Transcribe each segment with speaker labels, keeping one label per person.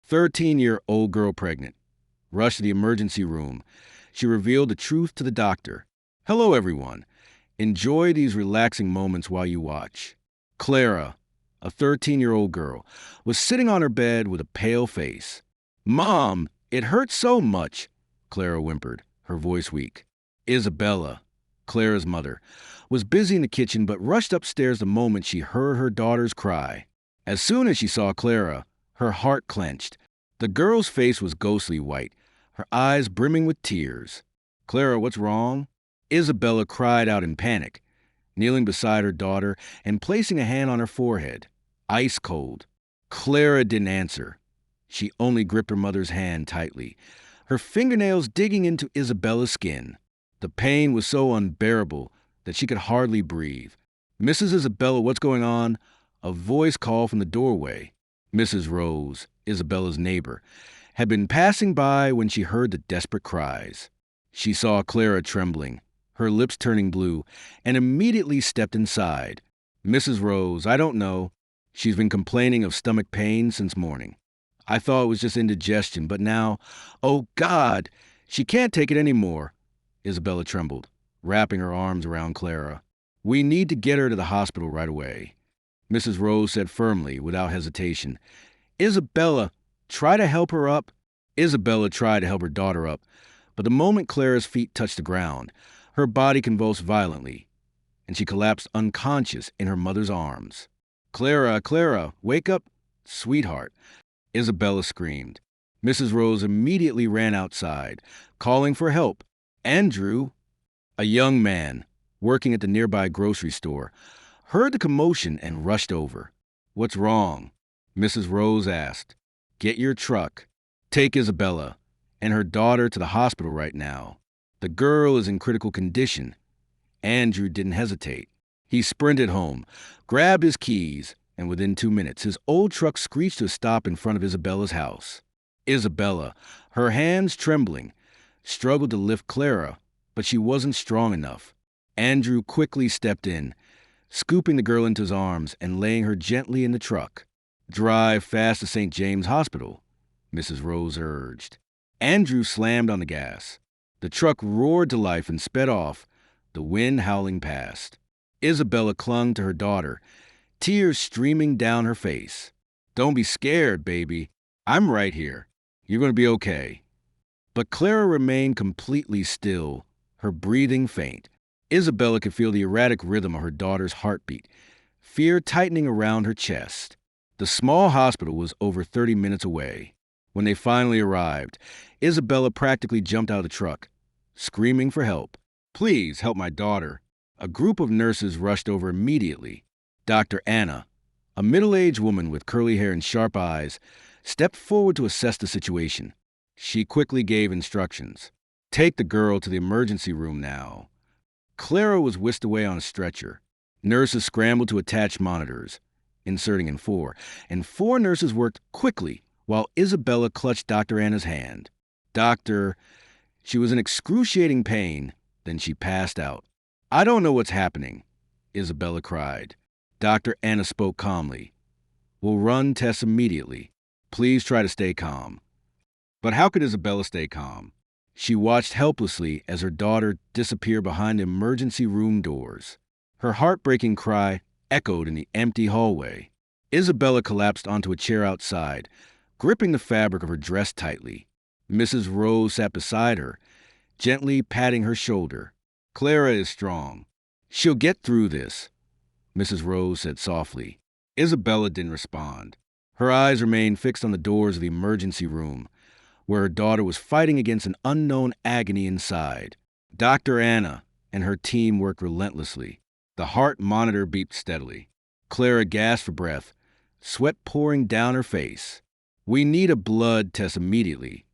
Speaker 1: 13-year-old girl pregnant. Rushed to the emergency room. She revealed the truth to the doctor. Hello, everyone. Enjoy these relaxing moments while you watch. Clara, a 13-year-old girl, was sitting on her bed with a pale face. Mom, it hurts so much, Clara whimpered, her voice weak. Isabella, Clara's mother, was busy in the kitchen but rushed upstairs the moment she heard her daughter's cry. As soon as she saw Clara, her heart clenched. The girl's face was ghostly white, her eyes brimming with tears. Clara, what's wrong? Isabella cried out in panic, kneeling beside her daughter and placing a hand on her forehead. Ice cold. Clara didn't answer. She only gripped her mother's hand tightly, her fingernails digging into Isabella's skin. The pain was so unbearable that she could hardly breathe. Mrs. Isabella, what's going on? A voice called from the doorway. Mrs. Rose, Isabella's neighbor, had been passing by when she heard the desperate cries. She saw Clara trembling, her lips turning blue, and immediately stepped inside. Mrs. Rose, I don't know. She's been complaining of stomach pain since morning. I thought it was just indigestion, but now, oh God, she can't take it anymore. Isabella trembled, wrapping her arms around Clara. We need to get her to the hospital right away. Mrs. Rose said firmly, without hesitation. Isabella, try to help her up. Isabella tried to help her daughter up, but the moment Clara's feet touched the ground, her body convulsed violently, and she collapsed unconscious in her mother's arms. Clara, Clara, wake up, sweetheart, Isabella screamed. Mrs. Rose immediately ran outside, calling for help. Andrew, a young man working at the nearby grocery store, heard the commotion and rushed over. What's wrong? Mrs. Rose asked. Get your truck. Take Isabella and her daughter to the hospital right now. The girl is in critical condition. Andrew didn't hesitate. He sprinted home, grabbed his keys, and within 2 minutes, his old truck screeched to a stop in front of Isabella's house. Isabella, her hands trembling, struggled to lift Clara, but she wasn't strong enough. Andrew quickly stepped in, scooping the girl into his arms and laying her gently in the truck. Drive fast to St. James Hospital, Mrs. Rose urged. Andrew slammed on the gas. The truck roared to life and sped off, the wind howling past. Isabella clung to her daughter, tears streaming down her face. Don't be scared, baby. I'm right here. You're going to be okay. But Clara remained completely still, her breathing faint. Isabella could feel the erratic rhythm of her daughter's heartbeat, fear tightening around her chest. The small hospital was over 30 minutes away. When they finally arrived, Isabella practically jumped out of the truck, screaming for help. Please help my daughter. A group of nurses rushed over immediately. Dr. Anna, a middle-aged woman with curly hair and sharp eyes, stepped forward to assess the situation. She quickly gave instructions. Take the girl to the emergency room now. Clara was whisked away on a stretcher. Nurses scrambled to attach monitors, inserting in 4, and 4 nurses worked quickly while Isabella clutched Dr. Anna's hand. Doctor, she was in excruciating pain, then she passed out. I don't know what's happening, Isabella cried. Dr. Anna spoke calmly. We'll run tests immediately. Please try to stay calm. But how could Isabella stay calm? She watched helplessly as her daughter disappeared behind the emergency room doors. Her heartbreaking cry echoed in the empty hallway. Isabella collapsed onto a chair outside, gripping the fabric of her dress tightly. Mrs. Rose sat beside her, gently patting her shoulder. Clara is strong. She'll get through this, Mrs. Rose said softly. Isabella didn't respond. Her eyes remained fixed on the doors of the emergency room, where her daughter was fighting against an unknown agony inside. Dr. Anna and her team worked relentlessly. The heart monitor beeped steadily. Clara gasped for breath, sweat pouring down her face. We need a blood test immediately,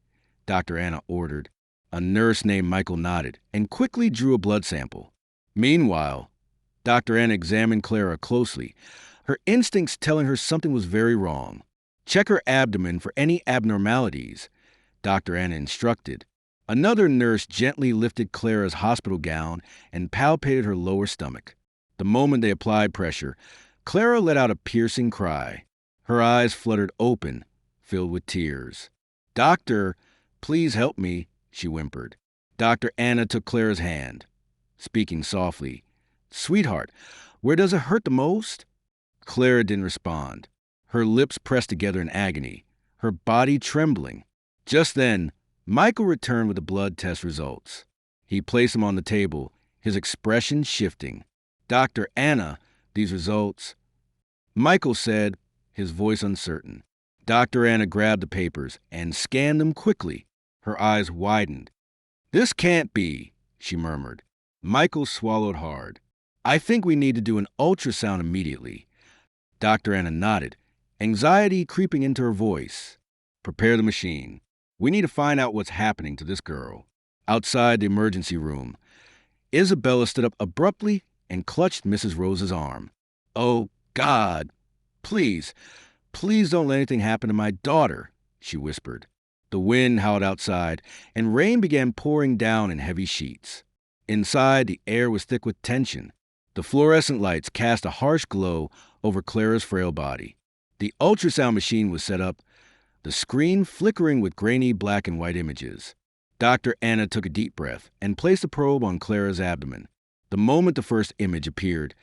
Speaker 1: Dr. Anna ordered. A nurse named Michael nodded and quickly drew a blood sample. Meanwhile, Dr. Anna examined Clara closely, her instincts telling her something was very wrong. Check her abdomen for any abnormalities, Dr. Anna instructed. Another nurse gently lifted Clara's hospital gown and palpated her lower stomach. The moment they applied pressure, Clara let out a piercing cry. Her eyes fluttered open, filled with tears. "Doctor, please help me," she whimpered. Dr. Anna took Clara's hand, speaking softly. "Sweetheart, where does it hurt the most?" Clara didn't respond, her lips pressed together in agony, her body trembling. Just then, Michael returned with the blood test results. He placed them on the table, his expression shifting. "Dr. Anna, these results—" Michael said, his voice uncertain. Dr. Anna grabbed the papers and scanned them quickly. Her eyes widened. "This can't be," she murmured. Michael swallowed hard. "I think we need to do an ultrasound immediately." Dr. Anna nodded, anxiety creeping into her voice. "Prepare the machine. We need to find out what's happening to this girl." Outside the emergency room, Isabella stood up abruptly and clutched Mrs. Rose's arm. "Oh, God, please, please don't let anything happen to my daughter," she whispered. The wind howled outside, and rain began pouring down in heavy sheets. Inside, the air was thick with tension. The fluorescent lights cast a harsh glow over Clara's frail body. The ultrasound machine was set up, the screen flickering with grainy black and white images. Dr. Anna took a deep breath and placed a probe on Clara's abdomen. The moment the first image appeared,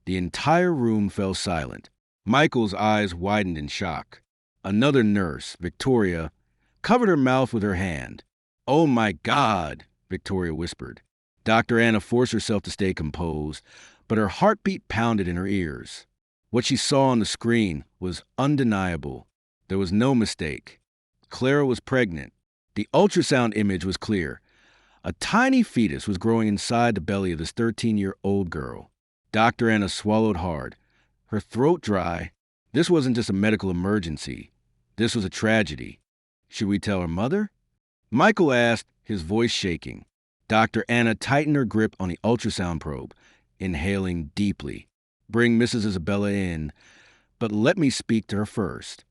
Speaker 1: the entire room fell silent. Michael's eyes widened in shock. Another nurse, Victoria, covered her mouth with her hand. "Oh my God," Victoria whispered. Dr. Anna forced herself to stay composed, but her heartbeat pounded in her ears. What she saw on the screen was undeniable. There was no mistake. Clara was pregnant. The ultrasound image was clear. A tiny fetus was growing inside the belly of this 13-year-old girl. Dr. Anna swallowed hard, her throat dry. This wasn't just a medical emergency. This was a tragedy. Should we tell her mother? Michael asked, his voice shaking. Dr. Anna tightened her grip on the ultrasound probe, inhaling deeply. "Bring Mrs. Isabella in, but let me speak to her first."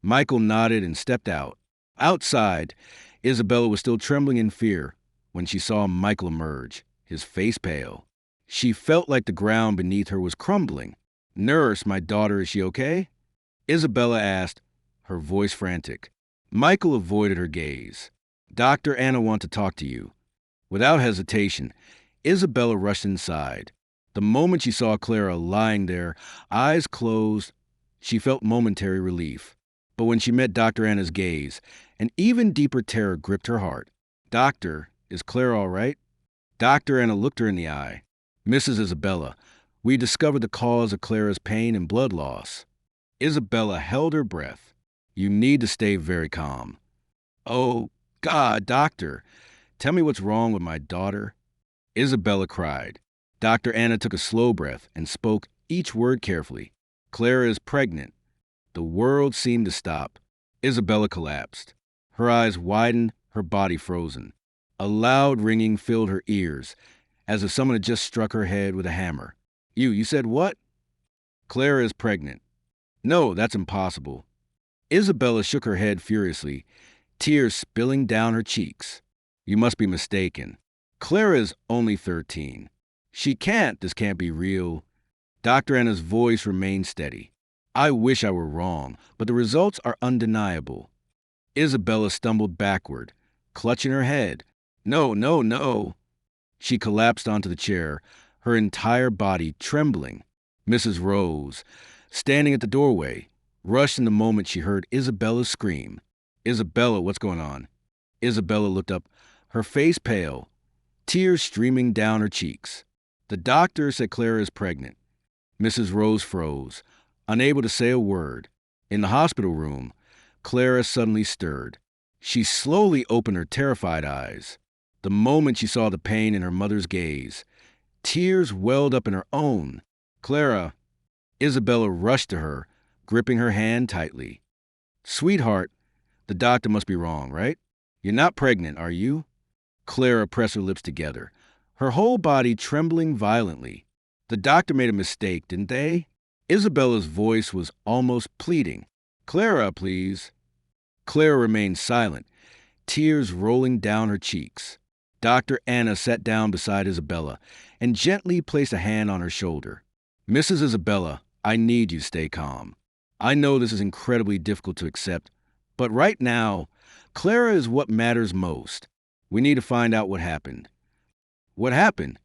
Speaker 1: Michael nodded and stepped out. Outside, Isabella was still trembling in fear when she saw Michael emerge, his face pale. She felt like the ground beneath her was crumbling. "Nurse, my daughter, is she okay?" Isabella asked, her voice frantic. Michael avoided her gaze. "Dr. Anna wants to talk to you." Without hesitation, Isabella rushed inside. The moment she saw Clara lying there, eyes closed, she felt momentary relief. But when she met Dr. Anna's gaze, an even deeper terror gripped her heart. "Doctor, is Clara all right?" Dr. Anna looked her in the eye. "Mrs. Isabella, we discovered the cause of Clara's pain and blood loss." Isabella held her breath. "You need to stay very calm." "Oh, God, doctor, tell me what's wrong with my daughter." Isabella cried. Dr. Anna took a slow breath and spoke each word carefully. "Clara is pregnant." The world seemed to stop. Isabella collapsed. Her eyes widened, her body frozen. A loud ringing filled her ears, as if someone had just struck her head with a hammer. You said what?" "Clara is pregnant." "No, that's impossible." Isabella shook her head furiously, tears spilling down her cheeks. "You must be mistaken. Clara is only 13. This can't be real." Dr. Anna's voice remained steady. "I wish I were wrong, but the results are undeniable." Isabella stumbled backward, clutching her head. "No, no, no." She collapsed onto the chair, her entire body trembling. Mrs. Rose, standing at the doorway, rushed in the moment she heard Isabella's scream. "Isabella, what's going on?" Isabella looked up, her face pale, tears streaming down her cheeks. "The doctor said Clara is pregnant." Mrs. Rose froze, unable to say a word. In the hospital room, Clara suddenly stirred. She slowly opened her terrified eyes. The moment she saw the pain in her mother's gaze, tears welled up in her own. "Clara!" Isabella rushed to her, gripping her hand tightly. "Sweetheart, the doctor must be wrong, right? You're not pregnant, are you?" Clara pressed her lips together, her whole body trembling violently. "The doctor made a mistake, didn't they?" Isabella's voice was almost pleading. "Clara, please." Clara remained silent, tears rolling down her cheeks. Dr. Anna sat down beside Isabella and gently placed a hand on her shoulder. "Mrs. Isabella, I need you to stay calm. I know this is incredibly difficult to accept, But right now, Clara is what matters most. We need to find out what happened. What happened?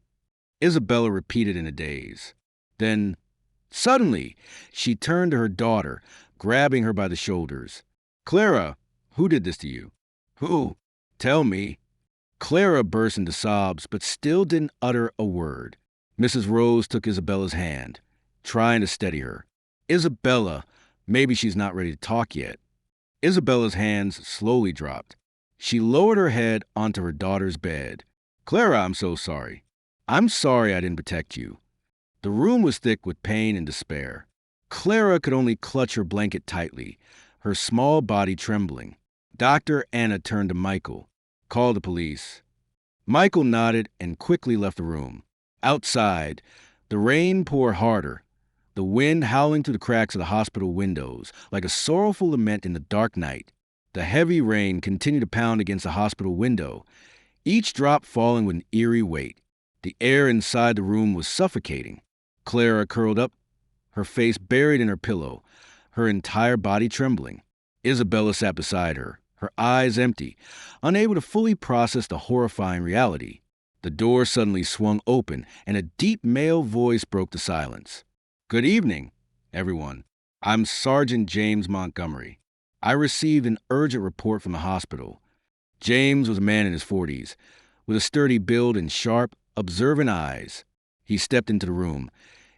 Speaker 1: Isabella repeated in a daze. Then, suddenly, she turned to her daughter, grabbing her by the shoulders. Clara, who did this to you? Who? Tell me. Clara burst into sobs, but still didn't utter a word. Mrs. Rose took Isabella's hand, trying to steady her. Isabella, maybe she's not ready to talk yet. Isabella's hands slowly dropped. She lowered her head onto her daughter's bed. Clara, I'm so sorry. I'm sorry I didn't protect you. The room was thick with pain and despair. Clara could only clutch her blanket tightly, her small body trembling. Dr. Anna turned to Michael. Call the police. Michael nodded and quickly left the room. Outside, the rain poured harder, the wind howling through the cracks of the hospital windows like a sorrowful lament in the dark night. The heavy rain continued to pound against the hospital window, each drop falling with an eerie weight. The air inside the room was suffocating. Clara curled up, her face buried in her pillow, her entire body trembling. Isabella sat beside her, her eyes empty, unable to fully process the horrifying reality. The door suddenly swung open, and a deep male voice broke the silence. Good evening, everyone. I'm Sergeant James Montgomery. I received an urgent report from the hospital. James was a man in his 40s, with a sturdy build and sharp, observant eyes. He stepped into the room,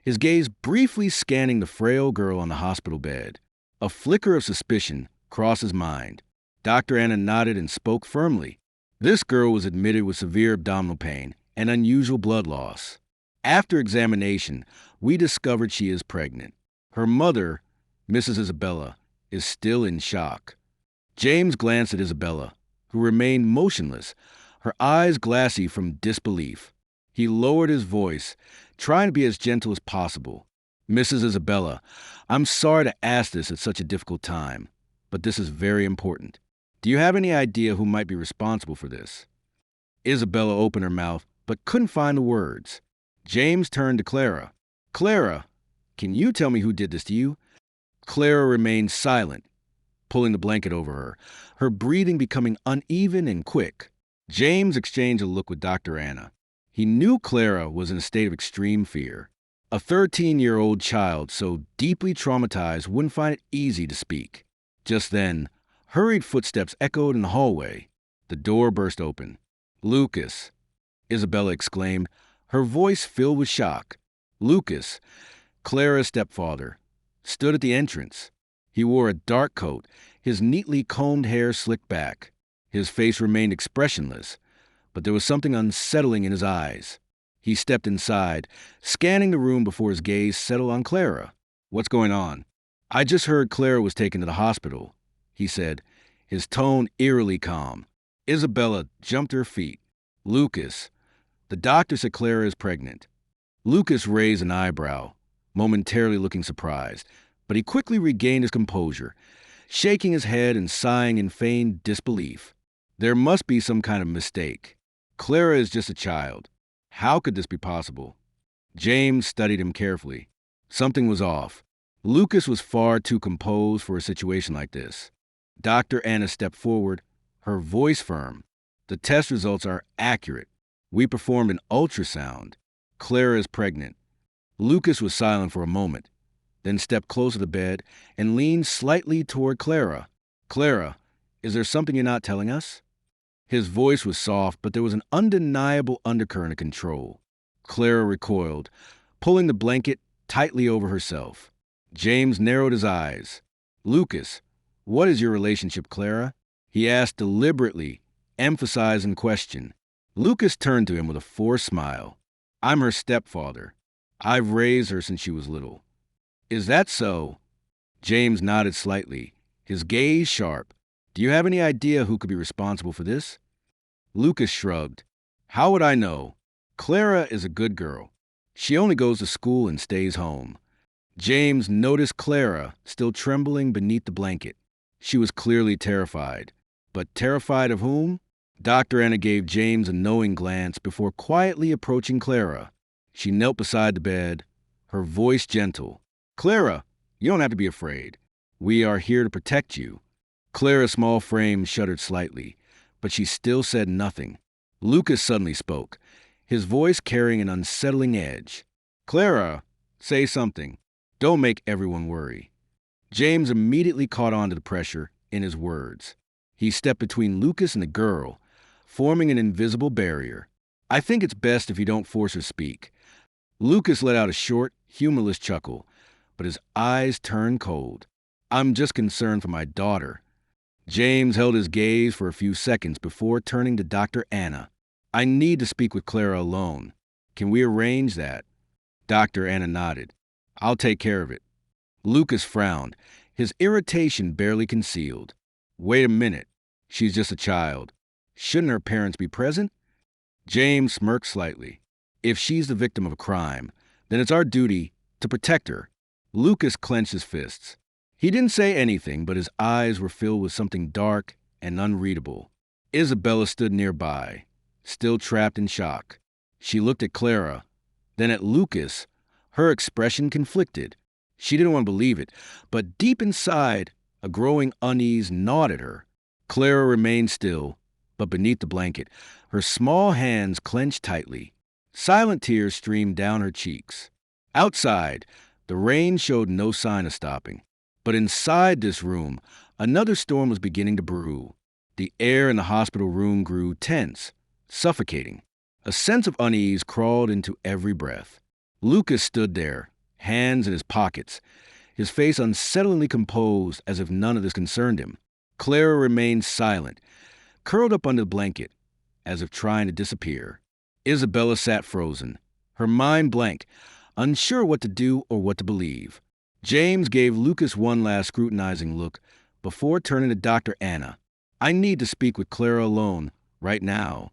Speaker 1: his gaze briefly scanning the frail girl on the hospital bed. A flicker of suspicion crossed his mind. Dr. Anna nodded and spoke firmly. This girl was admitted with severe abdominal pain and unusual blood loss. After examination, we discovered she is pregnant. Her mother, Mrs. Isabella, is still in shock. James glanced at Isabella, who remained motionless, her eyes glassy from disbelief. He lowered his voice, trying to be as gentle as possible. Mrs. Isabella, I'm sorry to ask this at such a difficult time, but this is very important. Do you have any idea who might be responsible for this? Isabella opened her mouth, but couldn't find the words. James turned to Clara. Clara, can you tell me who did this to you? Clara remained silent, pulling the blanket over her, her breathing becoming uneven and quick. James exchanged a look with Dr. Anna. He knew Clara was in a state of extreme fear. A 13-year-old child so deeply traumatized wouldn't find it easy to speak. Just then, hurried footsteps echoed in the hallway. The door burst open. Lucas, Isabella exclaimed, her voice filled with shock. Lucas, Clara's stepfather, stood at the entrance. He wore a dark coat, his neatly combed hair slicked back. His face remained expressionless, but there was something unsettling in his eyes. He stepped inside, scanning the room before his gaze settled on Clara. What's going on? I just heard Clara was taken to the hospital, he said, his tone eerily calm. Isabella jumped to her feet. Lucas, the doctor said Clara is pregnant. Lucas raised an eyebrow, momentarily looking surprised, but he quickly regained his composure, shaking his head and sighing in feigned disbelief. There must be some kind of mistake. Clara is just a child. How could this be possible? James studied him carefully. Something was off. Lucas was far too composed for a situation like this. Dr. Anna stepped forward, her voice firm. The test results are accurate. We performed an ultrasound. Clara is pregnant. Lucas was silent for a moment, then stepped closer to the bed and leaned slightly toward Clara. Clara, is there something you're not telling us? His voice was soft, but there was an undeniable undercurrent of control. Clara recoiled, pulling the blanket tightly over herself. James narrowed his eyes. Lucas, what is your relationship, Clara? He asked deliberately, emphasizing the question. Lucas turned to him with a forced smile. I'm her stepfather. I've raised her since she was little. Is that so? James nodded slightly, his gaze sharp. Do you have any idea who could be responsible for this? Lucas shrugged. How would I know? Clara is a good girl. She only goes to school and stays home. James noticed Clara still trembling beneath the blanket. She was clearly terrified. But terrified of whom? Dr. Anna gave James a knowing glance before quietly approaching Clara. She knelt beside the bed, her voice gentle. Clara, you don't have to be afraid. We are here to protect you. Clara's small frame shuddered slightly, but she still said nothing. Lucas suddenly spoke, his voice carrying an unsettling edge. "Clara, say something. Don't make everyone worry." James immediately caught on to the pressure in his words. He stepped between Lucas and the girl, forming an invisible barrier. "I think it's best if you don't force her to speak." Lucas let out a short, humorless chuckle, but his eyes turned cold. "I'm just concerned for my daughter." James held his gaze for a few seconds before turning to Dr. Anna. "I need to speak with Clara alone. Can we arrange that?" Dr. Anna nodded. "I'll take care of it." Lucas frowned, his irritation barely concealed. "Wait a minute. She's just a child. Shouldn't her parents be present?" James smirked slightly. "If she's the victim of a crime, then it's our duty to protect her." Lucas clenched his fists. He didn't say anything, but his eyes were filled with something dark and unreadable. Isabella stood nearby, still trapped in shock. She looked at Clara, then at Lucas, her expression conflicted. She didn't want to believe it, but deep inside, a growing unease gnawed at her. Clara remained still, but beneath the blanket, her small hands clenched tightly. Silent tears streamed down her cheeks. Outside, the rain showed no sign of stopping. But inside this room, another storm was beginning to brew. The air in the hospital room grew tense, suffocating. A sense of unease crawled into every breath. Lucas stood there, hands in his pockets, his face unsettlingly composed as if none of this concerned him. Clara remained silent, curled up under the blanket, as if trying to disappear. Isabella sat frozen, her mind blank, unsure what to do or what to believe. James gave Lucas one last scrutinizing look before turning to Dr. Anna. "I need to speak with Clara alone, right now."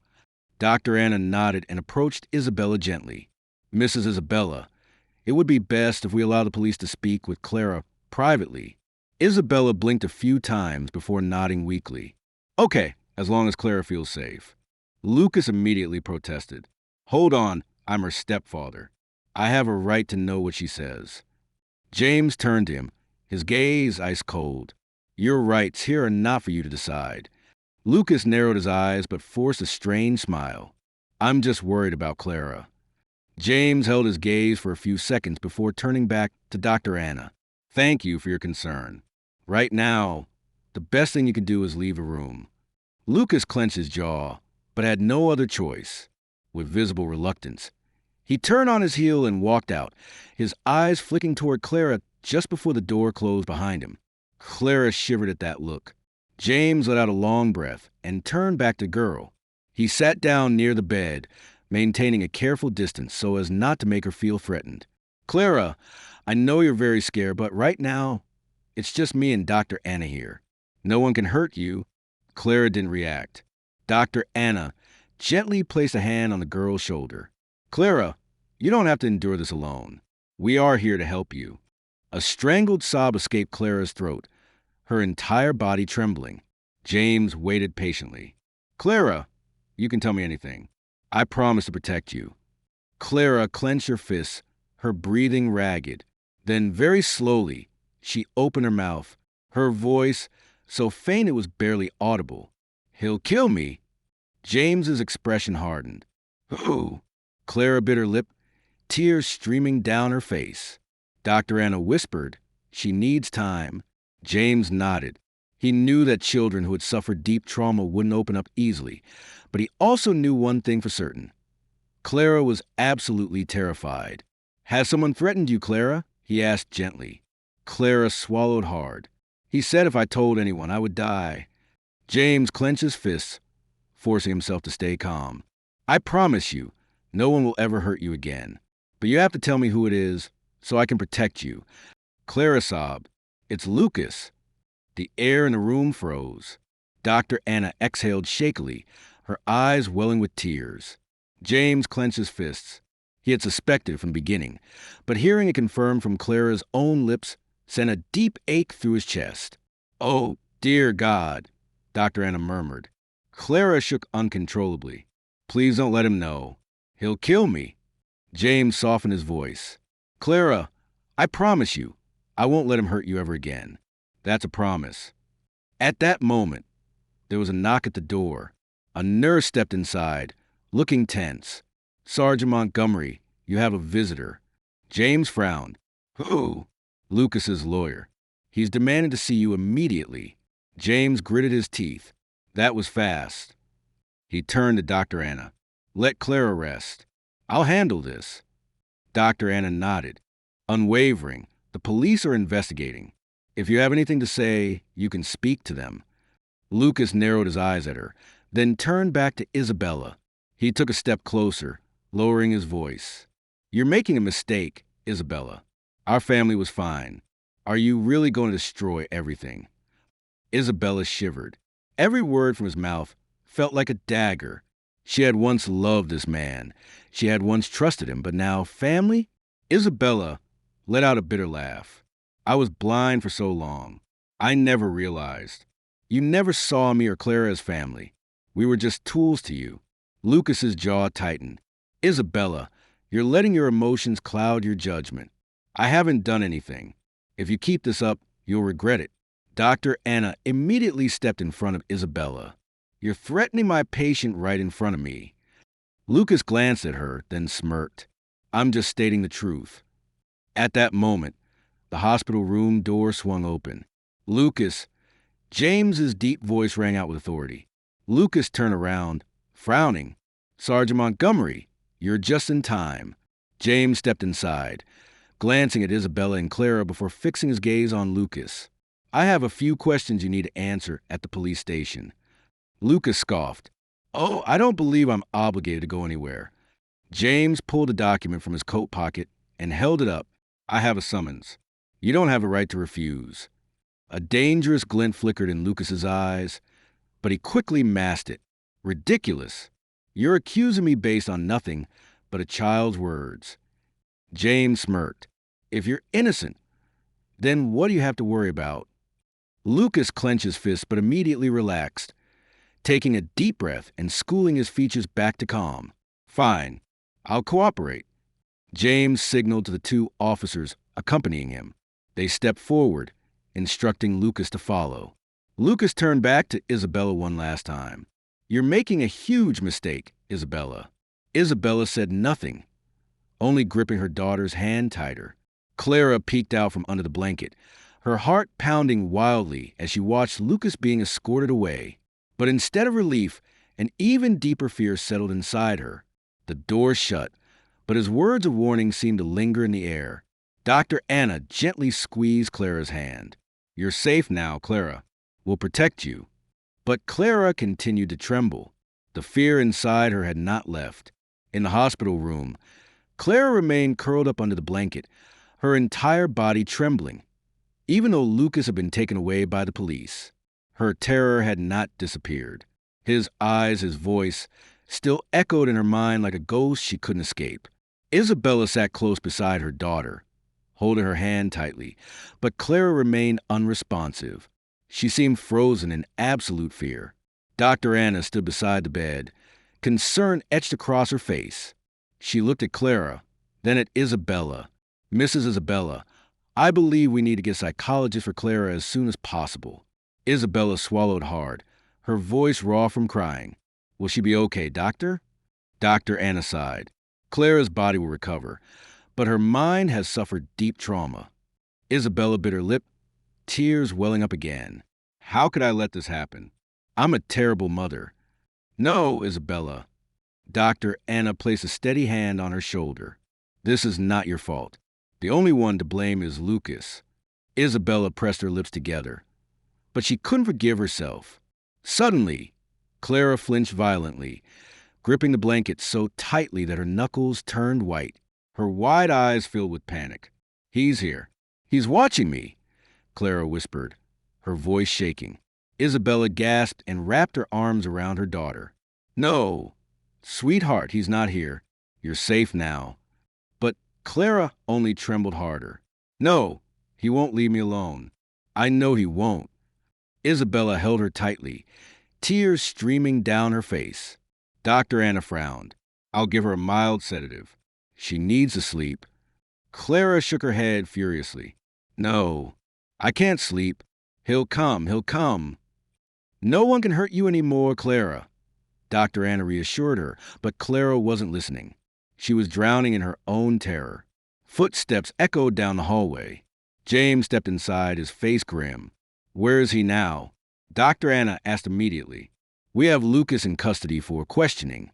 Speaker 1: Dr. Anna nodded and approached Isabella gently. "Mrs. Isabella, it would be best if we allow the police to speak with Clara privately." Isabella blinked a few times before nodding weakly. "Okay, as long as Clara feels safe." Lucas immediately protested. "Hold on, I'm her stepfather. I have a right to know what she says." James turned to him, his gaze ice cold. "Your rights here are not for you to decide." Lucas narrowed his eyes but forced a strange smile. "I'm just worried about Clara." James held his gaze for a few seconds before turning back to Dr. Anna. "Thank you for your concern. Right now, the best thing you can do is leave the room." Lucas clenched his jaw, but had no other choice. With visible reluctance, he turned on his heel and walked out, his eyes flicking toward Clara just before the door closed behind him. Clara shivered at that look. James let out a long breath and turned back to the girl. He sat down near the bed, maintaining a careful distance so as not to make her feel threatened. "Clara, I know you're very scared, but right now, it's just me and Dr. Anna here. No one can hurt you." Clara didn't react. Dr. Anna gently placed a hand on the girl's shoulder. "Clara, you don't have to endure this alone. We are here to help you." A strangled sob escaped Clara's throat, her entire body trembling. James waited patiently. "Clara, you can tell me anything. I promise to protect you." Clara clenched her fists, her breathing ragged. Then, very slowly, she opened her mouth, her voice so faint it was barely audible. "He'll kill me." James's expression hardened. "Who?" Clara bit her lip, tears streaming down her face. Dr. Anna whispered, "She needs time." James nodded. He knew that children who had suffered deep trauma wouldn't open up easily, but he also knew one thing for certain. Clara was absolutely terrified. "Has someone threatened you, Clara?" he asked gently. Clara swallowed hard. "He said if I told anyone, I would die." James clenched his fists, forcing himself to stay calm. "I promise you, no one will ever hurt you again. But you have to tell me who it is, so I can protect you." Clara sobbed. "It's Lucas." The air in the room froze. Dr. Anna exhaled shakily, her eyes welling with tears. James clenched his fists. He had suspected from the beginning, but hearing it confirmed from Clara's own lips sent a deep ache through his chest. "Oh, dear God," Dr. Anna murmured. Clara shook uncontrollably. "Please don't let him know. He'll kill me." James softened his voice. "Clara, I promise you, I won't let him hurt you ever again. That's a promise." At that moment, there was a knock at the door. A nurse stepped inside, looking tense. Sergeant Montgomery, you have a visitor. James frowned. Who? Lucas's lawyer. He's demanding to see you immediately. James gritted his teeth. That was fast. He turned to Dr. Anna. Let Clara rest. I'll handle this. Dr. Anna nodded. Unwavering. The police are investigating. If you have anything to say, you can speak to them. Lucas narrowed his eyes at her, then turned back to Isabella. He took a step closer, lowering his voice. You're making a mistake, Isabella. Our family was fine. Are you really going to destroy everything? Isabella shivered. Every word from his mouth felt like a dagger. She had once loved this man. She had once trusted him, but now family? Isabella let out a bitter laugh. I was blind for so long. I never realized. You never saw me or Clara as family. We were just tools to you. Lucas's jaw tightened. Isabella, you're letting your emotions cloud your judgment. I haven't done anything. If you keep this up, you'll regret it. Dr. Anna immediately stepped in front of Isabella. You're threatening my patient right in front of me. Lucas glanced at her, then smirked. I'm just stating the truth. At that moment, the hospital room door swung open. Lucas, James's deep voice rang out with authority. Lucas turned around, frowning. Sergeant Montgomery, you're just in time. James stepped inside, glancing at Isabella and Clara before fixing his gaze on Lucas. I have a few questions you need to answer at the police station. Lucas scoffed. Oh, I don't believe I'm obligated to go anywhere. James pulled a document from his coat pocket and held it up. I have a summons. You don't have a right to refuse. A dangerous glint flickered in Lucas's eyes, but he quickly masked it. Ridiculous. You're accusing me based on nothing but a child's words. James smirked. If you're innocent, then what do you have to worry about? Lucas clenched his fist but immediately relaxed, taking a deep breath and schooling his features back to calm. Fine, I'll cooperate. James signaled to the two officers accompanying him. They stepped forward, instructing Lucas to follow. Lucas turned back to Isabella one last time. You're making a huge mistake, Isabella. Isabella said nothing, only gripping her daughter's hand tighter. Clara peeked out from under the blanket, her heart pounding wildly as she watched Lucas being escorted away. But instead of relief, an even deeper fear settled inside her. The door shut, but his words of warning seemed to linger in the air. Dr. Anna gently squeezed Clara's hand. You're safe now, Clara. We'll protect you. But Clara continued to tremble. The fear inside her had not left. In the hospital room, Clara remained curled up under the blanket, her entire body trembling. Even though Lucas had been taken away by the police, her terror had not disappeared. His eyes, his voice, still echoed in her mind like a ghost she couldn't escape. Isabella sat close beside her daughter, holding her hand tightly, but Clara remained unresponsive. She seemed frozen in absolute fear. Dr. Anna stood beside the bed, concern etched across her face. She looked at Clara, then at Isabella. Mrs. Isabella, I believe we need to get a psychologist for Clara as soon as possible. Isabella swallowed hard, her voice raw from crying. Will she be okay, doctor? Dr. Anna sighed. Clara's body will recover, but her mind has suffered deep trauma. Isabella bit her lip, tears welling up again. How could I let this happen? I'm a terrible mother. No, Isabella. Dr. Anna placed a steady hand on her shoulder. This is not your fault. The only one to blame is Lucas. Isabella pressed her lips together, but she couldn't forgive herself. Suddenly, Clara flinched violently, gripping the blanket so tightly that her knuckles turned white. Her wide eyes filled with panic. He's here. He's watching me, Clara whispered, her voice shaking. Isabella gasped and wrapped her arms around her daughter. No, sweetheart, he's not here. You're safe now. But Clara only trembled harder. No, he won't leave me alone. I know he won't. Isabella held her tightly, tears streaming down her face. Dr. Anna frowned. I'll give her a mild sedative. She needs to sleep. Clara shook her head furiously. No, I can't sleep. He'll come. No one can hurt you anymore, Clara. Dr. Anna reassured her, but Clara wasn't listening. She was drowning in her own terror. Footsteps echoed down the hallway. James stepped inside, his face grim. Where is he now? Dr. Anna asked immediately. We have Lucas in custody for questioning,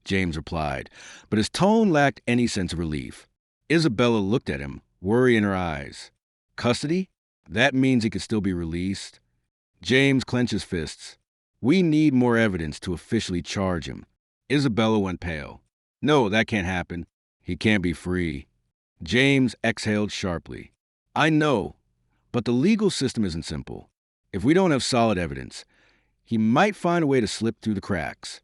Speaker 1: James replied, but his tone lacked any sense of relief. Isabella looked at him, worry in her eyes. Custody? That means he could still be released. James clenched his fists. We need more evidence to officially charge him. Isabella went pale. No, that can't happen. He can't be free. James exhaled sharply. I know, but the legal system isn't simple. If we don't have solid evidence, he might find a way to slip through the cracks.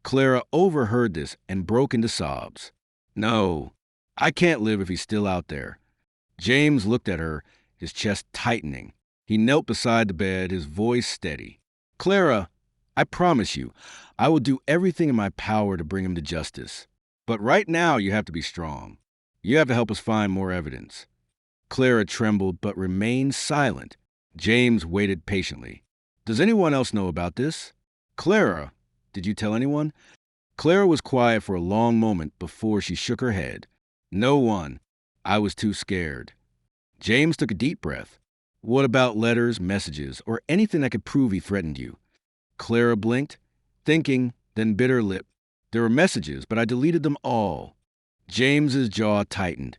Speaker 1: Clara overheard this and broke into sobs. No, I can't live if he's still out there. James looked at her, his chest tightening. He knelt beside the bed, his voice steady. Clara, I promise you, I will do everything in my power to bring him to justice. But right now you have to be strong. You have to help us find more evidence. Clara trembled but remained silent. James waited patiently. Does anyone else know about this? Clara, did you tell anyone? Clara was quiet for a long moment before she shook her head. No one. I was too scared. James took a deep breath. What about letters, messages, or anything that could prove he threatened you? Clara blinked, thinking, then bit her lip. There were messages, but I deleted them all. James's jaw tightened,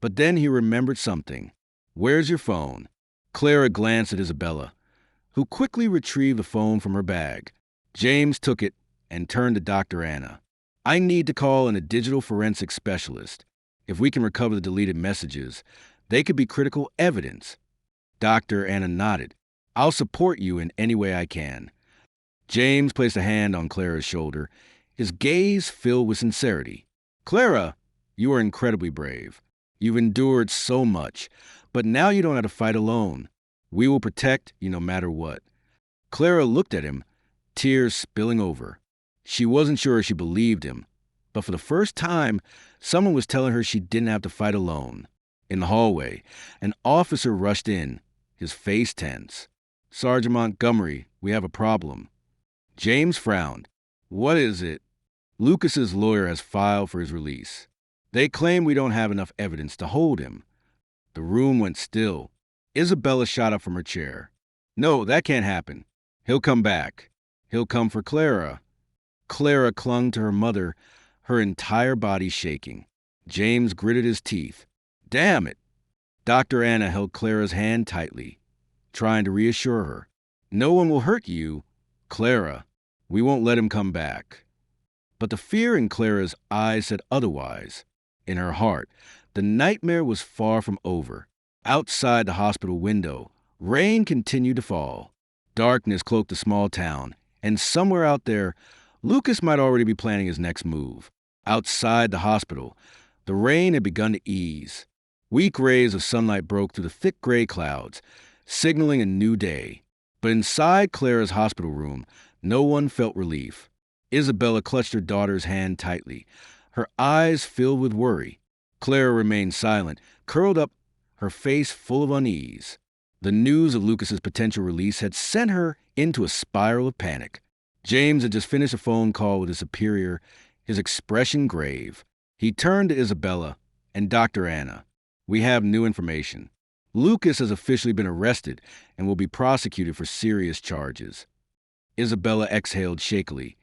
Speaker 1: but then he remembered something. Where's your phone? Clara glanced at Isabella, who quickly retrieved the phone from her bag. James took it and turned to Dr. Anna. I need to call in a digital forensic specialist. If we can recover the deleted messages, they could be critical evidence. Dr. Anna nodded. I'll support you in any way I can. James placed a hand on Clara's shoulder, his gaze filled with sincerity. Clara, you are incredibly brave. You've endured so much, but now you don't have to fight alone. We will protect you no matter what. Clara looked at him, tears spilling over. She wasn't sure she believed him, but for the first time, someone was telling her she didn't have to fight alone. In the hallway, an officer rushed in, his face tense. Sergeant Montgomery, we have a problem. James frowned. What is it? Lucas's lawyer has filed for his release. They claim we don't have enough evidence to hold him. The room went still. Isabella shot up from her chair. No, that can't happen. He'll come back. He'll come for Clara. Clara clung to her mother, her entire body shaking. James gritted his teeth. Damn it! Dr. Anna held Clara's hand tightly, trying to reassure her. No one will hurt you, Clara. We won't let him come back. But the fear in Clara's eyes said otherwise. In her heart, the nightmare was far from over. Outside the hospital window, rain continued to fall. Darkness cloaked the small town, and somewhere out there, Lucas might already be planning his next move. Outside the hospital, the rain had begun to ease. Weak rays of sunlight broke through the thick gray clouds, signaling a new day. But inside Clara's hospital room, no one felt relief. Isabella clutched her daughter's hand tightly, her eyes filled with worry. Clara remained silent, curled up, her face full of unease. The news of Lucas's potential release had sent her into a spiral of panic. James had just finished a phone call with his superior, his expression grave. He turned to Isabella and Dr. Anna. We have new information. Lucas has officially been arrested and will be prosecuted for serious charges. Isabella exhaled shakily,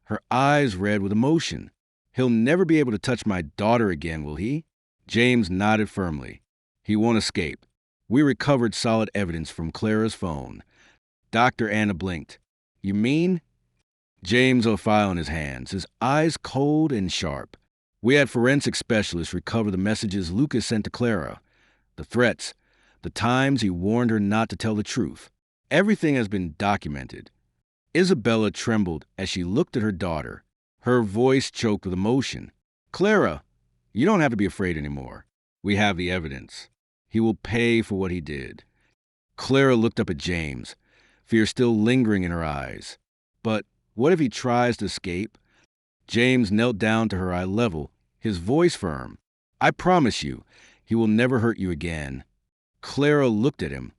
Speaker 1: her eyes red with emotion. He'll never be able to touch my daughter again, will he? James nodded firmly. He won't escape. We recovered solid evidence from Clara's phone. Dr. Anna blinked. You mean? James held a file in his hands, his eyes cold and sharp. We had forensic specialists recover the messages Lucas sent to Clara, the threats, the times he warned her not to tell the truth. Everything has been documented. Isabella trembled as she looked at her daughter. Her voice choked with emotion. Clara, you don't have to be afraid anymore. We have the evidence. He will pay for what he did. Clara looked up at James, fear still lingering in her eyes. But what if he tries to escape? James knelt down to her eye level, his voice firm. I promise you, he will never hurt you again. Clara looked at him,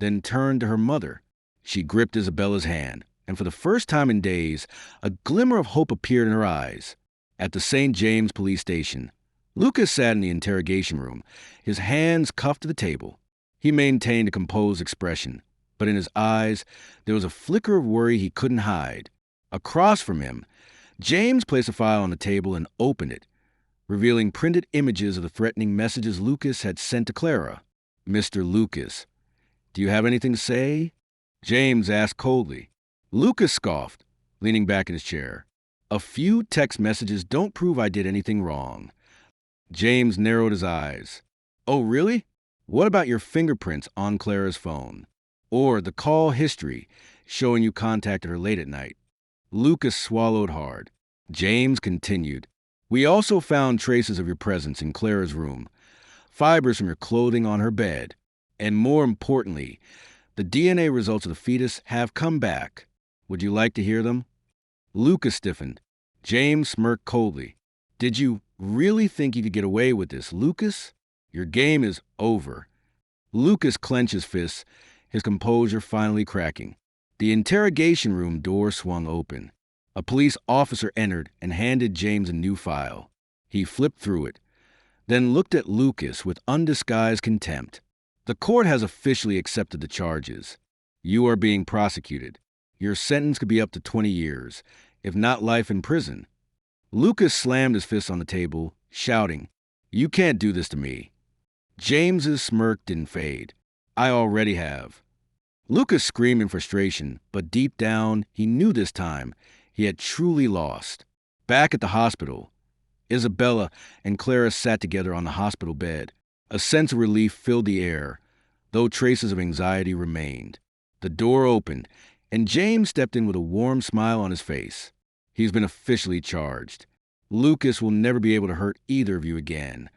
Speaker 1: then turned to her mother. She gripped Isabella's hand, and for the first time in days, a glimmer of hope appeared in her eyes. At the St. James police station, Lucas sat in the interrogation room, his hands cuffed to the table. He maintained a composed expression, but in his eyes there was a flicker of worry he couldn't hide. Across from him, James placed a file on the table and opened it, revealing printed images of the threatening messages Lucas had sent to Clara. "Mr. Lucas, do you have anything to say?" James asked coldly. Lucas scoffed, leaning back in his chair. "A few text messages don't prove I did anything wrong." James narrowed his eyes. "Oh, really? What about your fingerprints on Clara's phone? Or the call history showing you contacted her late at night?" Lucas swallowed hard. James continued. "We also found traces of your presence in Clara's room, fibers from your clothing on her bed, and more importantly, the DNA results of the fetus have come back. Would you like to hear them?" Lucas stiffened. James smirked coldly. "Did you really think you could get away with this, Lucas? Your game is over." Lucas clenched his fists, his composure finally cracking. The interrogation room door swung open. A police officer entered and handed James a new file. He flipped through it, then looked at Lucas with undisguised contempt. "The court has officially accepted the charges. You are being prosecuted. Your sentence could be up to 20 years, if not life in prison." Lucas slammed his fist on the table, shouting, "You can't do this to me." James's smirk didn't fade. "I already have." Lucas screamed in frustration, but deep down, he knew this time he had truly lost. Back at the hospital, Isabella and Clara sat together on the hospital bed. A sense of relief filled the air, though traces of anxiety remained. The door opened, and James stepped in with a warm smile on his face. "He's been officially charged. Lucas will never be able to hurt either of you again."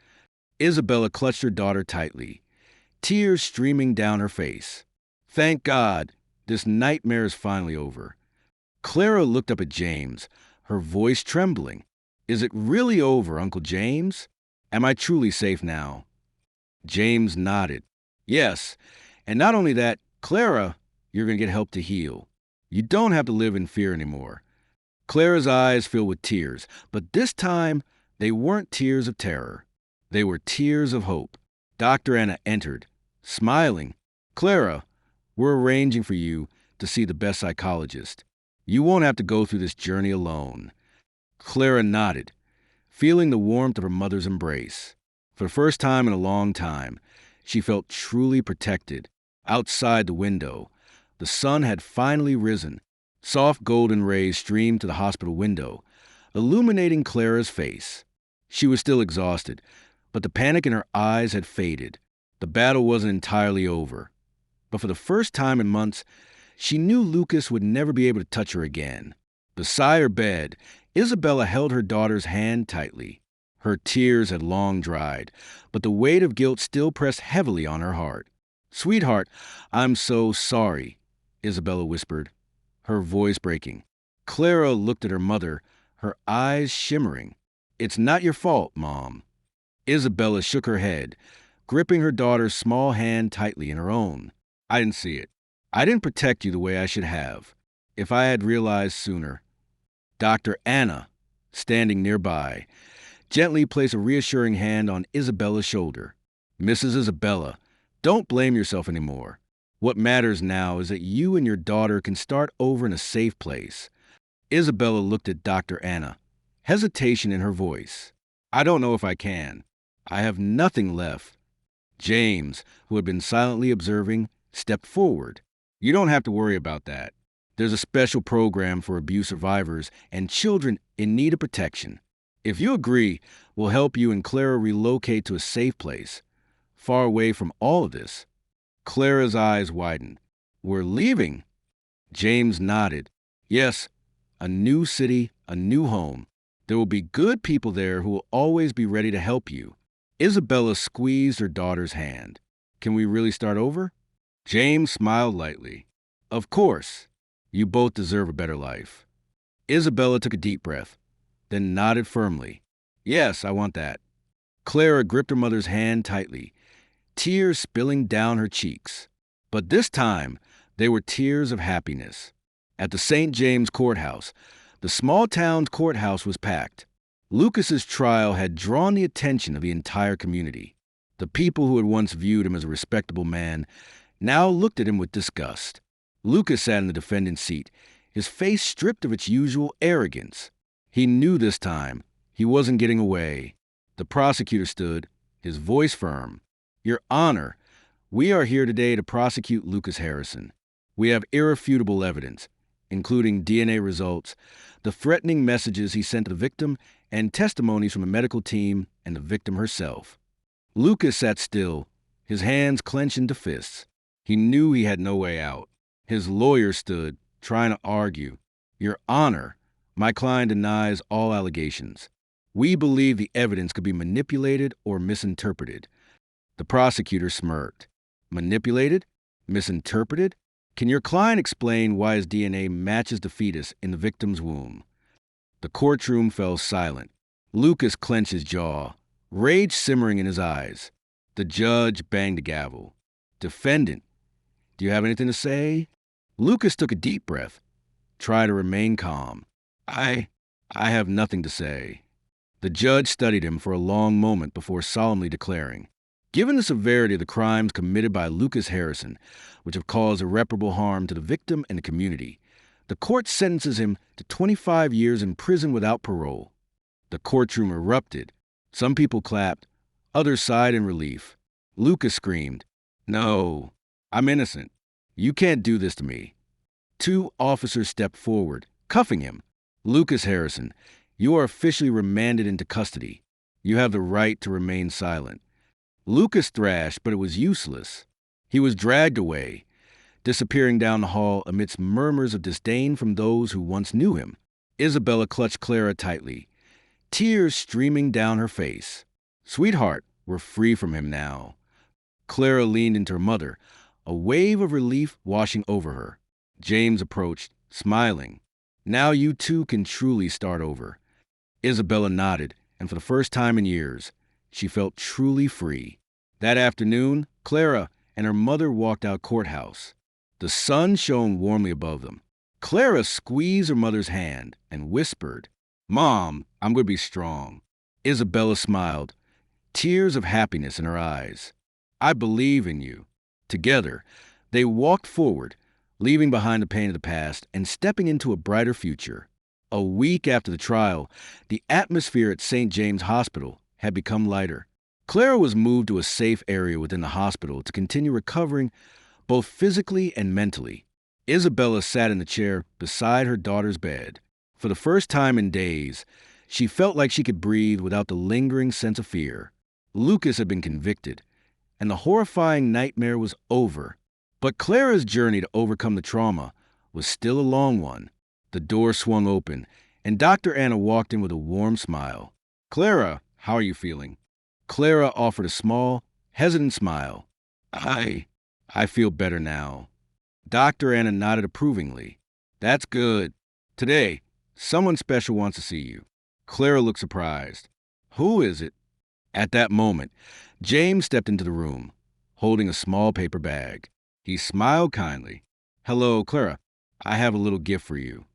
Speaker 1: Isabella clutched her daughter tightly, tears streaming down her face. "Thank God, this nightmare is finally over." Clara looked up at James, her voice trembling. "Is it really over, Uncle James? Am I truly safe now?" James nodded. "Yes, and not only that, Clara, you're going to get help to heal. You don't have to live in fear anymore." Clara's eyes filled with tears, but this time they weren't tears of terror. They were tears of hope. Dr. Anna entered, smiling. "Clara, we're arranging for you to see the best psychologist. You won't have to go through this journey alone." Clara nodded, feeling the warmth of her mother's embrace. For the first time in a long time, she felt truly protected. Outside the window, the sun had finally risen. Soft golden rays streamed to the hospital window, illuminating Clara's face. She was still exhausted, but the panic in her eyes had faded. The battle wasn't entirely over. But for the first time in months, she knew Lucas would never be able to touch her again. Beside her bed, Isabella held her daughter's hand tightly. Her tears had long dried, but the weight of guilt still pressed heavily on her heart. "Sweetheart, I'm so sorry," Isabella whispered, her voice breaking. Clara looked at her mother, her eyes shimmering. "It's not your fault, Mom." Isabella shook her head, gripping her daughter's small hand tightly in her own. "I didn't see it. I didn't protect you the way I should have. If I had realized sooner." Dr. Anna, standing nearby, gently placed a reassuring hand on Isabella's shoulder. "Mrs. Isabella, don't blame yourself anymore. What matters now is that you and your daughter can start over in a safe place." Isabella looked at Dr. Anna, hesitation in her voice. "I don't know if I can. I have nothing left." James, who had been silently observing, stepped forward. "You don't have to worry about that. There's a special program for abuse survivors and children in need of protection. If you agree, we'll help you and Clara relocate to a safe place, far away from all of this." Clara's eyes widened. "We're leaving?" James nodded. "Yes, a new city, a new home. There will be good people there who will always be ready to help you." Isabella squeezed her daughter's hand. "Can we really start over?" James smiled lightly. "Of course. You both deserve a better life." Isabella took a deep breath, then nodded firmly. "Yes, I want that." Clara gripped her mother's hand tightly, tears spilling down her cheeks. But this time, They were tears of happiness. At the St. James Courthouse, the small town's courthouse was packed. Lucas's trial had drawn the attention of the entire community. The people who had once viewed him as a respectable man now looked at him with disgust. Lucas sat in the defendant's seat, his face stripped of its usual arrogance. He knew this time he wasn't getting away. The prosecutor stood, his voice firm. Your Honor, we are here today to prosecute Lucas Harrison. We have irrefutable evidence, including DNA results, the threatening messages he sent to the victim, and testimonies from the medical team and the victim herself. Lucas sat still, his hands clenched into fists. He knew he had no way out. His lawyer stood, trying to argue. Your Honor, my client denies all allegations. We believe the evidence could be manipulated or misinterpreted. The prosecutor smirked. Manipulated? Misinterpreted? Can your client explain why his DNA matches the fetus in the victim's womb? The courtroom fell silent. Lucas clenched his jaw, rage simmering in his eyes. The judge banged the gavel. Defendant, do you have anything to say? Lucas took a deep breath. Try to remain calm. I have nothing to say. The judge studied him for a long moment before solemnly declaring, given the severity of the crimes committed by Lucas Harrison, which have caused irreparable harm to the victim and the community, the court sentences him to 25 years in prison without parole. The courtroom erupted. Some people clapped. Others sighed in relief. Lucas screamed, "No, I'm innocent. You can't do this to me." Two officers stepped forward, cuffing him. Lucas Harrison, you are officially remanded into custody. You have the right to remain silent. Lucas thrashed, but it was useless. He was dragged away, disappearing down the hall amidst murmurs of disdain from those who once knew him. Isabella clutched Clara tightly, tears streaming down her face. Sweetheart, we're free from him now. Clara leaned into her mother, a wave of relief washing over her. James approached, smiling. Now you two can truly start over. Isabella nodded, and for the first time in years, she felt truly free. That afternoon, Clara and her mother walked out courthouse. The sun shone warmly above them. Clara squeezed her mother's hand and whispered, "Mom, I'm going to be strong." Isabella smiled, tears of happiness in her eyes. "I believe in you." Together, they walked forward, leaving behind the pain of the past and stepping into a brighter future. A week after the trial, the atmosphere at St. James Hospital had become lighter. Clara was moved to a safe area within the hospital to continue recovering both physically and mentally. Isabella sat in the chair beside her daughter's bed. For the first time in days, she felt like she could breathe without the lingering sense of fear. Lucas had been convicted, and the horrifying nightmare was over. But Clara's journey to overcome the trauma was still a long one. The door swung open, and Dr. Anna walked in with a warm smile. "Clara, how are you feeling?" Clara offered a small, hesitant smile. I feel better now." Dr. Anna nodded approvingly. "That's good. Today, someone special wants to see you." Clara looked surprised. "Who is it?" At that moment, James stepped into the room, holding a small paper bag. He smiled kindly. "Hello, Clara. I have a little gift for you."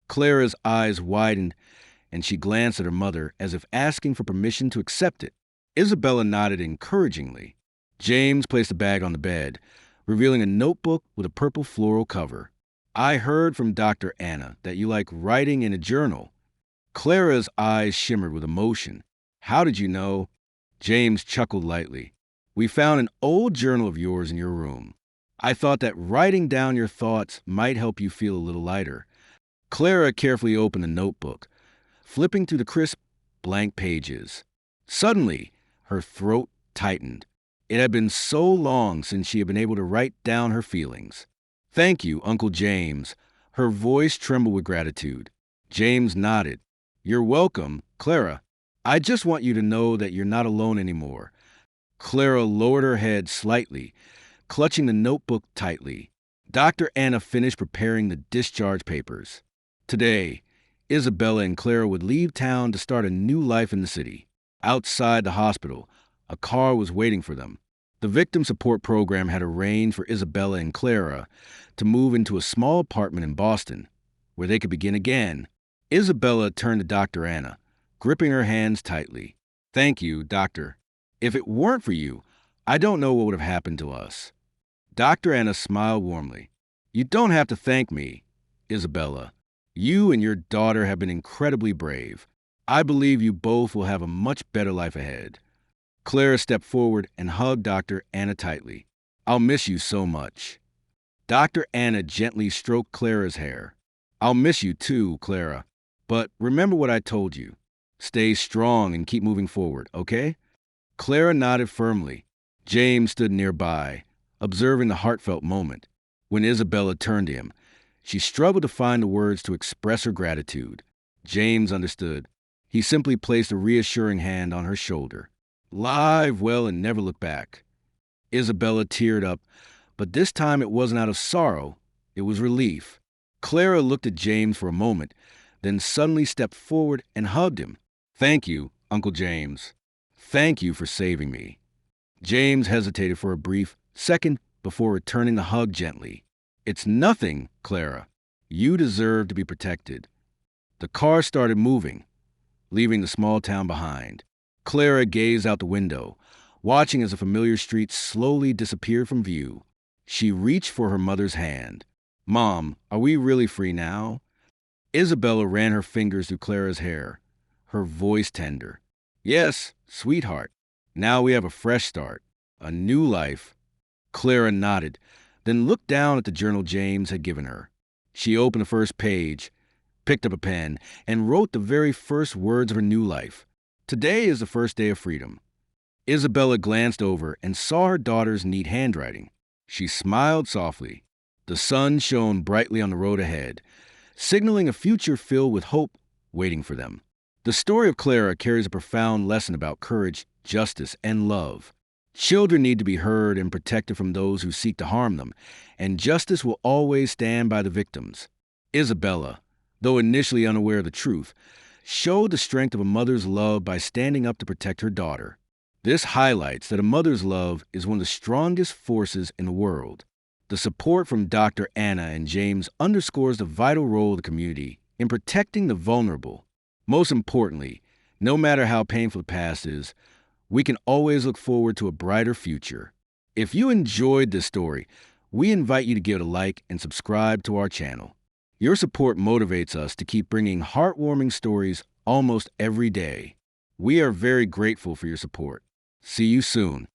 Speaker 1: Clara's eyes widened, and she glanced at her mother as if asking for permission to accept it. Isabella nodded encouragingly. James placed the bag on the bed, revealing a notebook with a purple floral cover. "I heard from Dr. Anna that you like writing in a journal." Clara's eyes shimmered with emotion. "How did you know?" James chuckled lightly. "We found an old journal of yours in your room. I thought that writing down your thoughts might help you feel a little lighter." Clara carefully opened the notebook, flipping through the crisp, blank pages. Suddenly, her throat tightened. It had been so long since she had been able to write down her feelings. "Thank you, Uncle James." Her voice trembled with gratitude. James nodded. "You're welcome, Clara. I just want you to know that you're not alone anymore." Clara lowered her head slightly, clutching the notebook tightly. Dr. Anna finished preparing the discharge papers. Today, Isabella and Clara would leave town to start a new life in the city. Outside the hospital, a car was waiting for them. The victim support program had arranged for Isabella and Clara to move into a small apartment in Boston where they could begin again. Isabella turned to Dr. Anna, gripping her hands tightly. Thank you, Doctor. If it weren't for you, I don't know what would have happened to us. Dr. Anna smiled warmly. You don't have to thank me, Isabella. You and your daughter have been incredibly brave. I believe you both will have a much better life ahead. Clara stepped forward and hugged Dr. Anna tightly. I'll miss you so much. Dr. Anna gently stroked Clara's hair. I'll miss you too, Clara. But remember what I told you. Stay strong and keep moving forward, okay? Clara nodded firmly. James stood nearby, observing the heartfelt moment. When Isabella turned to him, she struggled to find the words to express her gratitude. James understood. He simply placed a reassuring hand on her shoulder. Live well and never look back. Isabella teared up, but this time it wasn't out of sorrow, it was relief. Clara looked at James for a moment, then suddenly stepped forward and hugged him. Thank you, Uncle James. Thank you for saving me. James hesitated for a brief second before returning the hug gently. It's nothing, Clara. You deserve to be protected. The car started moving, leaving the small town behind. Clara gazed out the window, watching as a familiar street slowly disappeared from view. She reached for her mother's hand. Mom, are we really free now? Isabella ran her fingers through Clara's hair, her voice tender. Yes, sweetheart. Now we have a fresh start, a new life. Clara nodded, then looked down at the journal James had given her. She opened the first page, picked up a pen, and wrote the very first words of her new life. Today is the first day of freedom. Isabella glanced over and saw her daughter's neat handwriting. She smiled softly. The sun shone brightly on the road ahead, signaling a future filled with hope waiting for them. The story of Clara carries a profound lesson about courage, justice, and love. Children need to be heard and protected from those who seek to harm them, and justice will always stand by the victims. Isabella, though initially unaware of the truth, showed the strength of a mother's love by standing up to protect her daughter. This highlights that a mother's love is one of the strongest forces in the world. The support from Dr. Anna and James underscores the vital role of the community in protecting the vulnerable. Most importantly, no matter how painful the past is, we can always look forward to a brighter future. If you enjoyed this story, we invite you to give it a like and subscribe to our channel. Your support motivates us to keep bringing heartwarming stories almost every day. We are very grateful for your support. See you soon.